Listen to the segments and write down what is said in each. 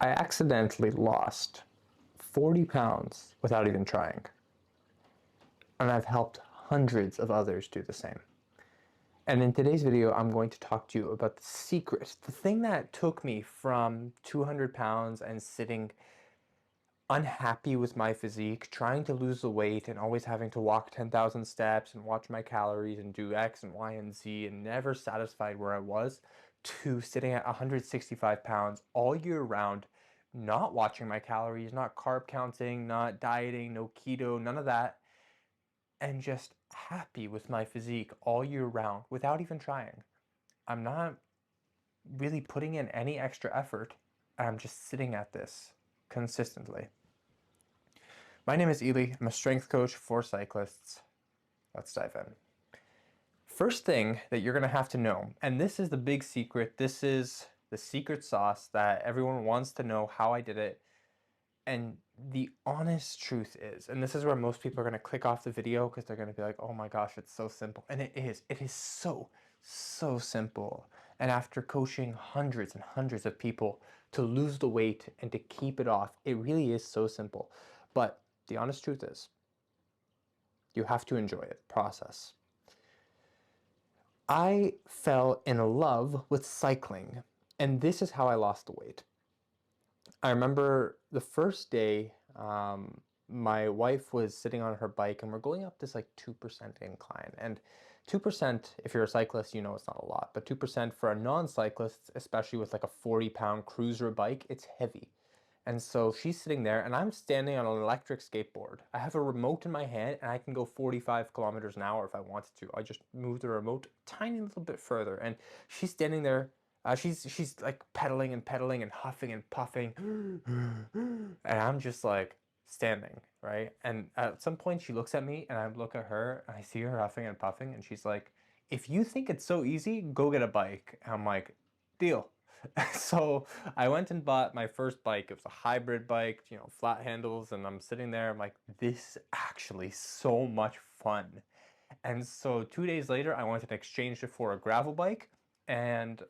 I accidentally lost 40 pounds without even trying. And I've helped hundreds of others do the same. And in today's video, I'm going to talk to you about the secret, the thing that took me from 200 pounds and sitting unhappy with my physique, trying to lose the weight and always having to walk 10,000 steps and watch my calories and do X and Y and Z and never satisfied where I was, to sitting at 165 pounds all year round, not watching my calories, not carb counting, not dieting, no keto, none of that, and just happy with my physique all year round without even trying. I'm not really putting in any extra effort. I'm just sitting at this consistently. My name is Elie. I'm a strength coach for cyclists. Let's dive in. First thing that you're going to have to know, and this is the big secret, this is the secret sauce that everyone wants to know how I did it. And the honest truth is, and this is where most people are going to click off the video because they're going to be like, oh my gosh, it's so simple. And it is. It is so, so simple. And after coaching hundreds and hundreds of people to lose the weight and to keep it off, it really is so simple. But the honest truth is, you have to enjoy it, process. I fell in love with cycling, and this is how I lost the weight. I remember the first day, my wife was sitting on her bike and we're going up this like 2% incline. And 2%, if you're a cyclist, you know it's not a lot, but 2% for a non-cyclist, especially with like a 40-pound cruiser bike, it's heavy. And so she's sitting there and I'm standing on an electric skateboard. I have a remote in my hand and I can go 45 kilometers an hour if I wanted to. I just move the remote a tiny little bit further and she's standing there. She's like pedaling and huffing and puffing. And I'm just like standing, right? And at some point she looks at me and I look at her and I see her huffing and puffing and she's like, if you think it's so easy, go get a bike. And I'm like, deal. So I went and bought my first bike. It was a hybrid bike, you know, flat handles, and I'm sitting there. I'm like, this is actually so much fun. And so 2 days later, I went and exchanged it for a gravel bike, and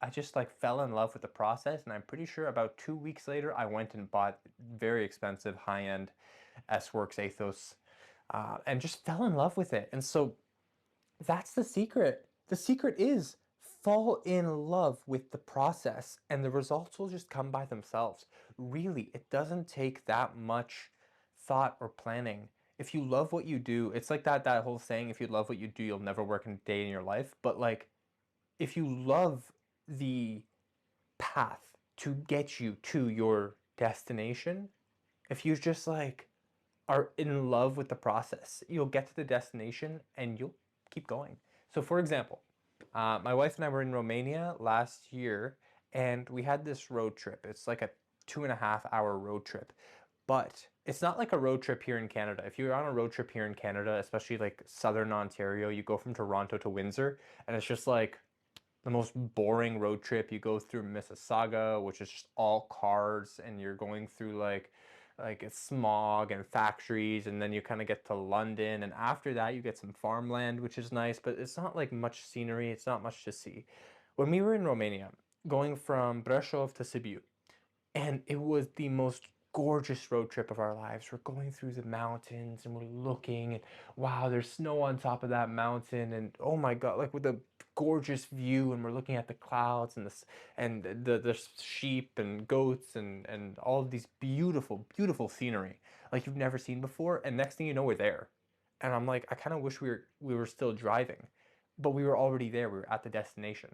I just like fell in love with the process. And I'm pretty sure about 2 weeks later, I went and bought very expensive high-end S-Works Athos, and just fell in love with it. And so that's the secret. The secret is fall in love with the process and the results will just come by themselves. Really, it doesn't take that much thought or planning. If you love what you do, it's like that whole saying, if you love what you do, you'll never work a day in your life. But like, if you love the path to get you to your destination, if you just like are in love with the process, you'll get to the destination and you'll keep going. So for example, my wife and I were in Romania last year and we had this road trip. It's like a 2.5 hour road trip, but it's not like a road trip here in Canada. If you're on a road trip here in Canada, especially like Southern Ontario, you go from Toronto to Windsor and it's just like the most boring road trip. You go through Mississauga, which is just all cars, and you're going through like it's smog and factories, and then you kind of get to London, and after that you get some farmland, which is nice, but it's not like much scenery, it's not much to see. When we were in Romania, going from Brasov to Sibiu, and it was the most gorgeous road trip of our lives. We're going through the mountains and we're looking and wow, there's snow on top of that mountain and oh my God, like with a gorgeous view and we're looking at the clouds and the sheep and goats and all of these beautiful, beautiful scenery like you've never seen before. And next thing you know, we're there. And I'm like, I kind of wish we were still driving, but we were already there. We were at the destination.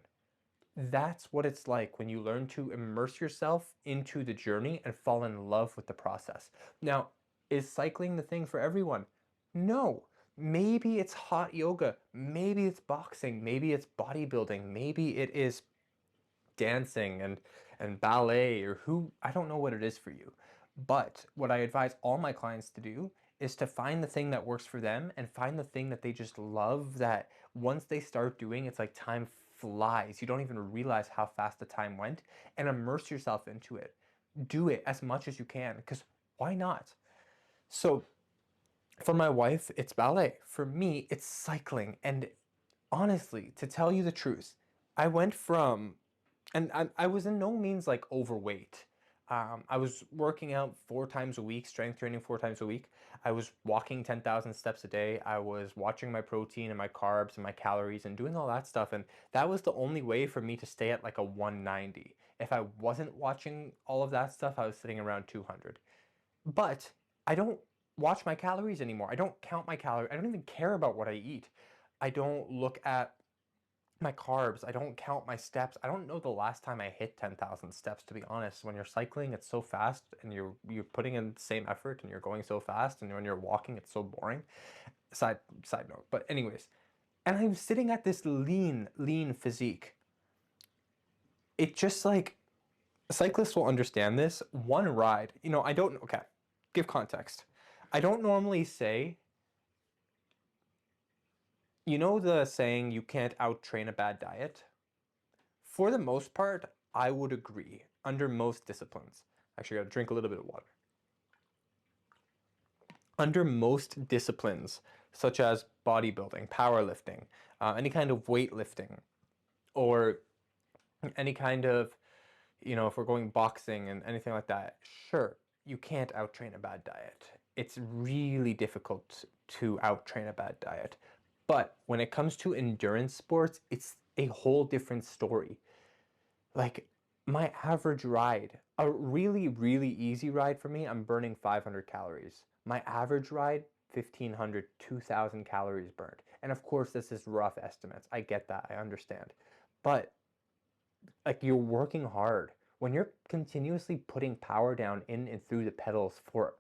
That's what it's like when you learn to immerse yourself into the journey and fall in love with the process. Now, is cycling the thing for everyone? No. Maybe it's hot yoga. Maybe it's boxing. Maybe it's bodybuilding. Maybe it is dancing and ballet or who, I don't know what it is for you. But what I advise all my clients to do is to find the thing that works for them and find the thing that they just love, that once they start doing, it's like time flies. You don't even realize how fast the time went, and immerse yourself into it. Do it as much as you can because why not? So for my wife, it's ballet. For me, it's cycling. And honestly, to tell you the truth, I went from, and I was in no means like overweight, I was working out 4 times a week, strength training 4 times a week. I was walking 10,000 steps a day. I was watching my protein and my carbs and my calories and doing all that stuff. And that was the only way for me to stay at like a 190. If I wasn't watching all of that stuff, I was sitting around 200. But I don't watch my calories anymore. I don't count my calories. I don't even care about what I eat. I don't look at my carbs. I don't count my steps. I don't know the last time I hit 10,000 steps, to be honest. When you're cycling, it's so fast and you're putting in the same effort and you're going so fast, and when you're walking, it's so boring. Side note. But anyways, and I'm sitting at this lean physique. It just like cyclists will understand this. One ride, I don't, okay, give context. I don't normally say, the saying, you can't out-train a bad diet? For the most part, I would agree under most disciplines. Actually, I gotta drink a little bit of water. Under most disciplines, such as bodybuilding, powerlifting, any kind of weightlifting, or any kind of, if we're going boxing and anything like that, sure, you can't out-train a bad diet. It's really difficult to out-train a bad diet. But when it comes to endurance sports, it's a whole different story. Like my average ride, a really, really easy ride for me, I'm burning 500 calories. My average ride, 1,500, 2,000 calories burned. And of course, this is rough estimates. I get that. I understand. But like you're working hard. When you're continuously putting power down in and through the pedals for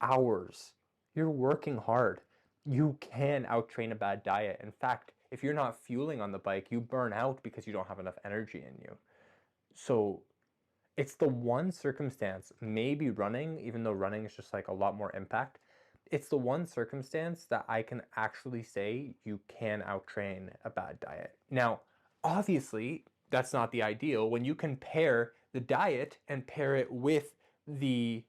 hours, you're working hard. You can out-train a bad diet. In fact, if you're not fueling on the bike, you burn out because you don't have enough energy in you. So it's the one circumstance, maybe running, even though running is just like a lot more impact, it's the one circumstance that I can actually say you can out-train a bad diet. Now, obviously, that's not the ideal. When you can pair the diet and pair it with the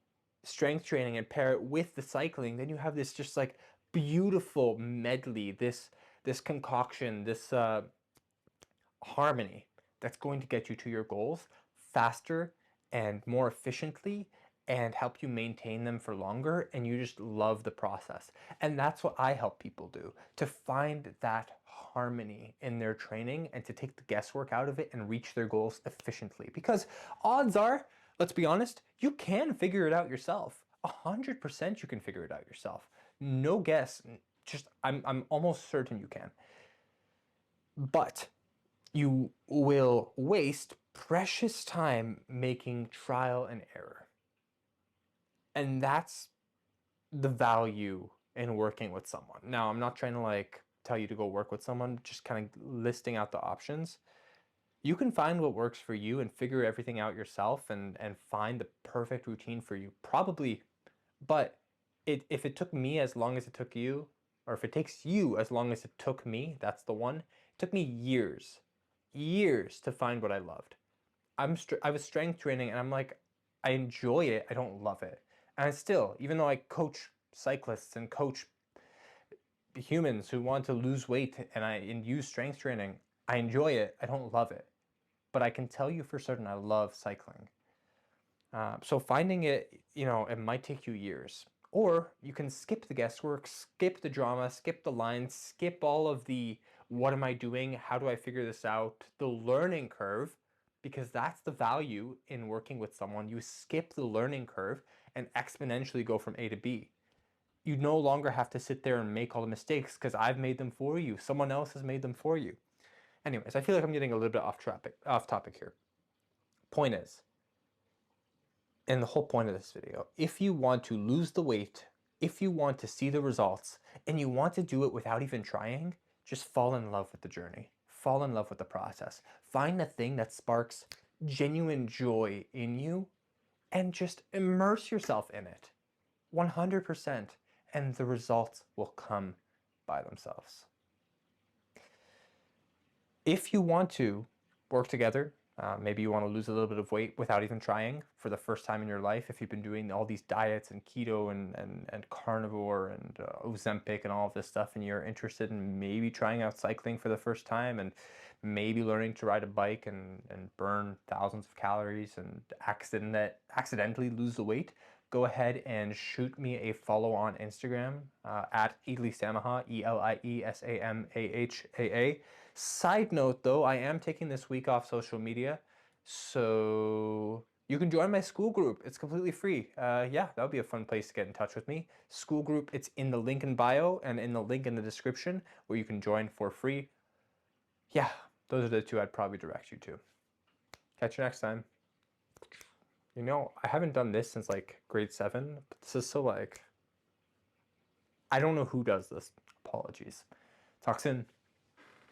strength training and pair it with the cycling, then you have this just like beautiful medley, this concoction, this harmony that's going to get you to your goals faster and more efficiently and help you maintain them for longer, and you just love the process. And that's what I help people do, to find that harmony in their training and to take the guesswork out of it and reach their goals efficiently. Because odds are, let's be honest, you can figure it out yourself. 100% you can figure it out yourself. No guess, just I'm almost certain you can. But you will waste precious time making trial and error. And that's the value in working with someone. Now, I'm not trying to like tell you to go work with someone, just kind of listing out the options. You can find what works for you and figure everything out yourself and find the perfect routine for you, probably. But if it took me as long as it took you, or if it takes you as long as it took me, that's the one. It took me years to find what I loved. I was strength training and I'm like, I enjoy it, I don't love it. And I still, even though I coach cyclists and coach humans who want to lose weight and use strength training, I enjoy it, I don't love it. But I can tell you for certain I love cycling. So finding it, it might take you years. Or you can skip the guesswork, skip the drama, skip the lines, skip all of the what am I doing, how do I figure this out, the learning curve, because that's the value in working with someone. You skip the learning curve and exponentially go from A to B. You no longer have to sit there and make all the mistakes because I've made them for you. Someone else has made them for you. Anyways, I feel like I'm getting a little bit off topic here. Point is, and the whole point of this video, if you want to lose the weight, if you want to see the results, and you want to do it without even trying, just fall in love with the journey. Fall in love with the process. Find the thing that sparks genuine joy in you and just immerse yourself in it 100%, and the results will come by themselves. If you want to work together, maybe you want to lose a little bit of weight without even trying for the first time in your life. If you've been doing all these diets and keto and carnivore and Ozempic and all of this stuff, and you're interested in maybe trying out cycling for the first time, and maybe learning to ride a bike and burn thousands of calories and accidentally lose the weight, go ahead and shoot me a follow on Instagram at Elie Samaha, ELIESAMAHAA. Side note though, I am taking this week off social media, so you can join my school group. It's completely free. Yeah, that would be a fun place to get in touch with me. School group, it's in the link in bio and in the link in the description where you can join for free. Yeah, those are the two I'd probably direct you to. Catch you next time. You know, I haven't done this since like grade 7, but this is so like, I don't know who does this. Apologies. Talk soon.